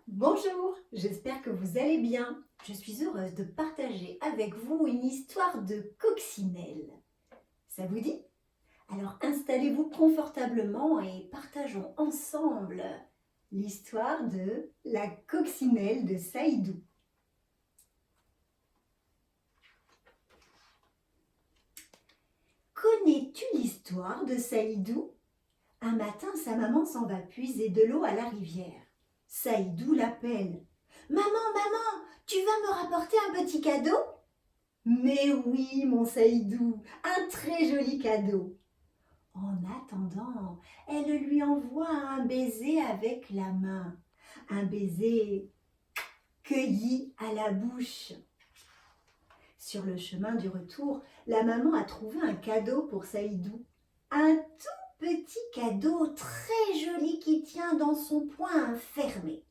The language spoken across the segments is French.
Bonjour, j'espère que vous allez bien. Je suis heureuse de partager avec vous une histoire de coccinelle. Ça vous dit? Alors installez-vous confortablement et partageons ensemble l'histoire de la coccinelle de Saïdou. Connais-tu l'histoire de Saïdou? Un matin, sa maman s'en va puiser de l'eau à la rivière. Saïdou l'appelle. Maman, maman, tu vas me rapporter un petit cadeau? Mais oui, mon Saïdou, un très joli cadeau. En attendant, elle lui envoie un baiser avec la main, un baiser cueilli à la bouche. Sur le chemin du retour, la maman a trouvé un cadeau pour Saïdou. Un tout petit cadeau très joli qui tient dans son poing fermé.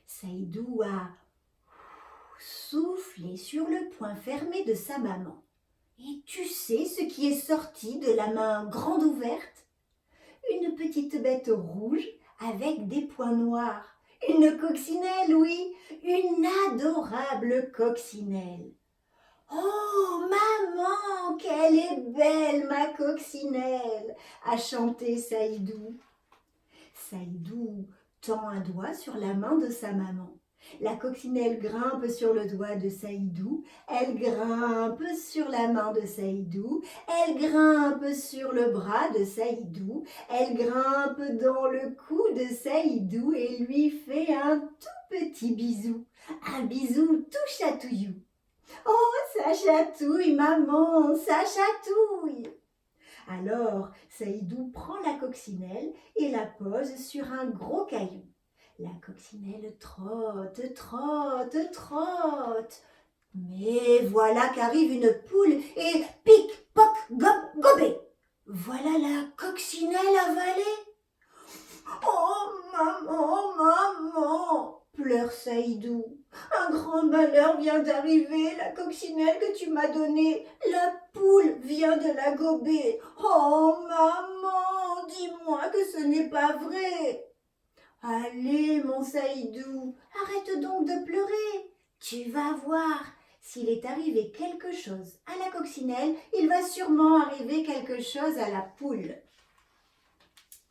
Saïdou a soufflé sur le poing fermé de sa maman. Et tu sais ce qui est sorti de la main grande ouverte? Une petite bête rouge avec des points noirs. Une coccinelle, oui, une adorable coccinelle. Oh, maman, qu'elle est belle, ma coccinelle, a chanté Saïdou. Saïdou tend un doigt sur la main de sa maman. La coccinelle grimpe sur le doigt de Saïdou, elle grimpe sur la main de Saïdou, elle grimpe sur le bras de Saïdou, elle grimpe dans le cou de Saïdou et lui fait un tout petit bisou, un bisou tout chatouillou. Oh, ça chatouille, maman, ça chatouille! Alors, Saïdou prend la coccinelle et la pose sur un gros caillou. La coccinelle trotte, trotte, trotte. Mais voilà qu'arrive une poule et pic, poc, gobé. Voilà la coccinelle avalée. Oh, maman, maman, pleure Saïdou. Un grand malheur vient d'arriver, la coccinelle que tu m'as donnée, la poule vient de la gober. Oh, maman, dis-moi que ce n'est pas vrai. Allez, mon Saïdou, arrête donc de pleurer. Tu vas voir, s'il est arrivé quelque chose à la coccinelle, il va sûrement arriver quelque chose à la poule.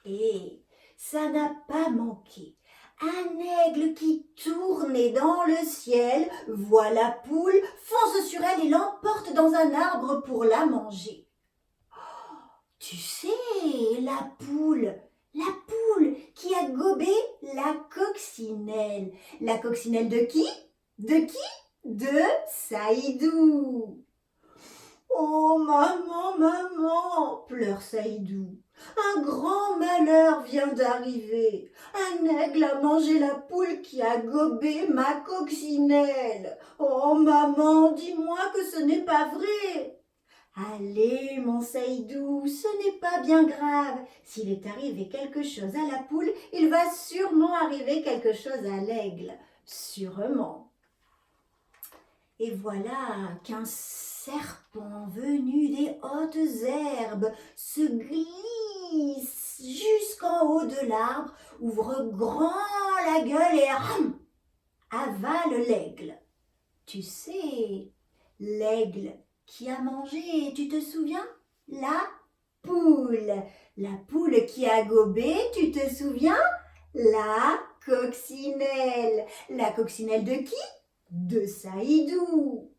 Et ça n'a pas manqué. Un aigle qui tournait dans le ciel voit la poule, fonce sur elle et l'emporte dans un arbre pour la manger. Tu sais, la poule qui a gobé la coccinelle. La coccinelle de qui? De qui? De Saïdou. Oh, maman, maman, pleure Saïdou. Un grand malheur vient d'arriver. Un aigle a mangé la poule qui a gobé ma coccinelle. Oh, maman, dis-moi que ce n'est pas vrai. Allez, mon Saïdou, ce n'est pas bien grave. S'il est arrivé quelque chose à la poule, il va sûrement arriver quelque chose à l'aigle. Sûrement. Et voilà qu'un serpent venu des hautes herbes se glisse jusqu'en haut de l'arbre, ouvre grand la gueule et avale l'aigle. Tu sais, l'aigle qui a mangé, tu te souviens? La poule. La poule qui a gobé, tu te souviens? La coccinelle. La coccinelle de qui? De Saïdou.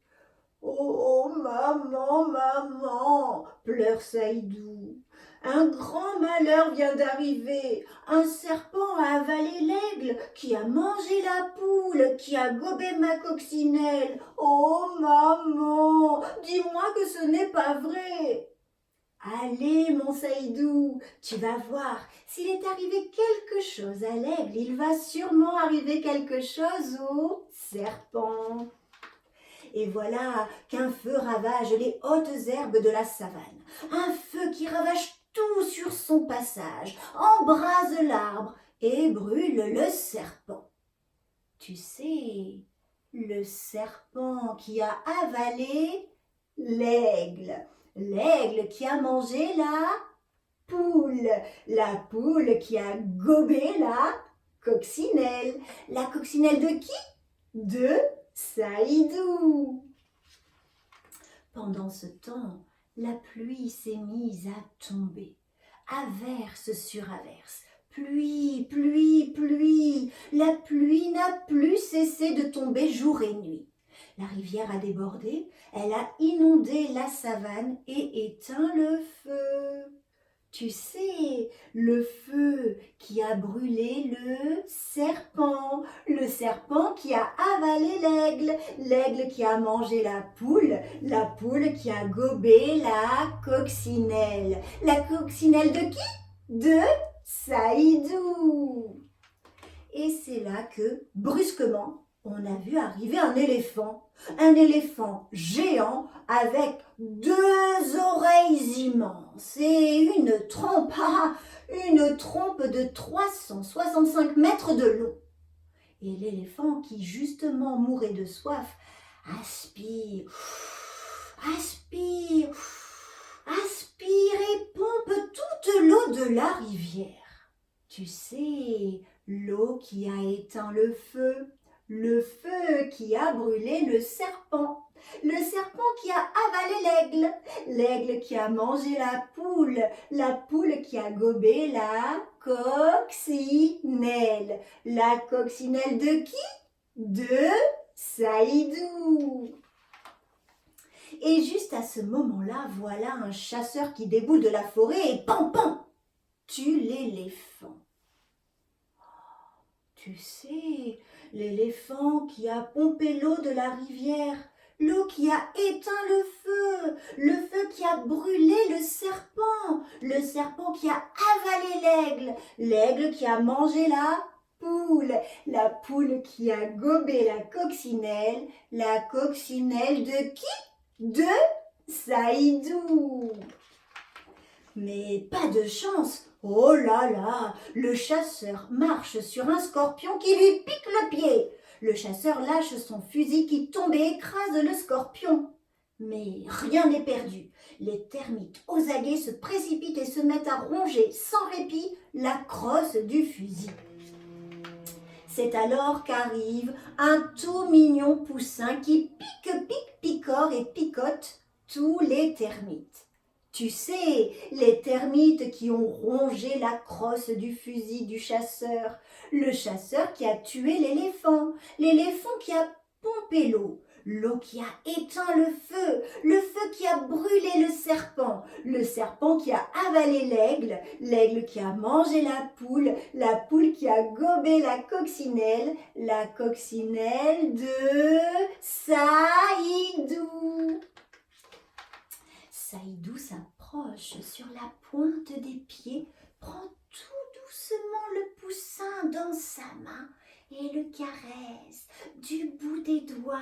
Oh, maman, maman, pleure Saïdou. Un grand malheur vient d'arriver. Un serpent a avalé l'aigle qui a mangé la poule, qui a gobé ma coccinelle. Oh, maman, dis-moi que ce n'est pas vrai. Allez, mon Saïdou, tu vas voir, s'il est arrivé quelque chose à l'aigle, il va sûrement arriver quelque chose au serpent. Et voilà qu'un feu ravage les hautes herbes de la savane. Un feu qui ravage tout sur son passage, embrase l'arbre et brûle le serpent. Tu sais, le serpent qui a avalé l'aigle. L'aigle qui a mangé la poule qui a gobé la coccinelle, La coccinelle de qui? De Saïdou. Pendant ce temps, la pluie s'est mise à tomber, averse sur averse. Pluie, pluie, pluie. La pluie n'a plus cessé de tomber jour et nuit. La rivière a débordé, elle a inondé la savane et éteint le feu. Tu sais, le feu qui a brûlé le serpent qui a avalé l'aigle qui a mangé la poule qui a gobé la coccinelle. La coccinelle de qui? De Saïdou. Et c'est là que, brusquement, on a vu arriver un éléphant géant avec 2 oreilles immenses et une trompe de 365 mètres de long. Et l'éléphant qui justement mourait de soif aspire et pompe toute l'eau de la rivière. Tu sais, l'eau qui a éteint le feu qui a brûlé le serpent qui a avalé l'aigle qui a mangé la poule qui a gobé la coccinelle de qui? De Saïdou. Et juste à ce moment-là, voilà un chasseur qui déboule de la forêt et pam pam tue l'éléphant. Tu sais, l'éléphant qui a pompé l'eau de la rivière, l'eau qui a éteint le feu qui a brûlé le serpent qui a avalé l'aigle qui a mangé la poule qui a gobé la coccinelle de qui? De Saïdou. Mais pas de chance. Oh là là, le chasseur marche sur un scorpion qui lui pique le pied. Le chasseur lâche son fusil qui tombe et écrase le scorpion. Mais rien n'est perdu. Les termites aux aguets se précipitent et se mettent à ronger sans répit la crosse du fusil. C'est alors qu'arrive un tout mignon poussin qui picore et picote tous les termites. Tu sais, les termites qui ont rongé la crosse du fusil du chasseur, le chasseur qui a tué l'éléphant qui a pompé l'eau qui a éteint le feu qui a brûlé le serpent qui a avalé l'aigle qui a mangé la poule qui a gobé la coccinelle de Saïdou. Saïdou s'approche sur la pointe des pieds, prend tout doucement le poussin dans sa main et le caresse du bout des doigts.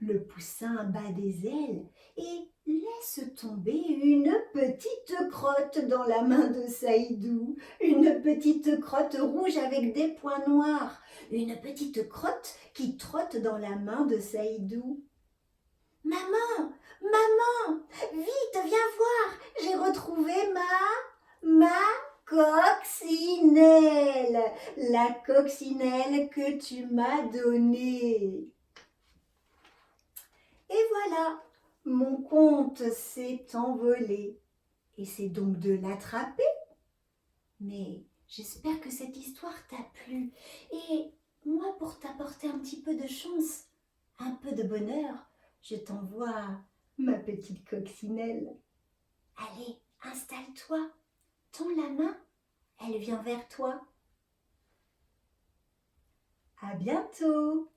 Le poussin bat des ailes et laisse tomber une petite crotte dans la main de Saïdou. Une petite crotte rouge avec des points noirs. Une petite crotte qui trotte dans la main de Saïdou. Maman, vite, viens voir, j'ai retrouvé ma coccinelle, la coccinelle que tu m'as donnée. Et voilà, mon conte s'est envolé. Et c'est donc de l'attraper. Mais j'espère que cette histoire t'a plu. Et moi, pour t'apporter un petit peu de chance, un peu de bonheur, je t'envoie ma petite coccinelle. Allez, installe-toi. Tends la main, elle vient vers toi. À bientôt.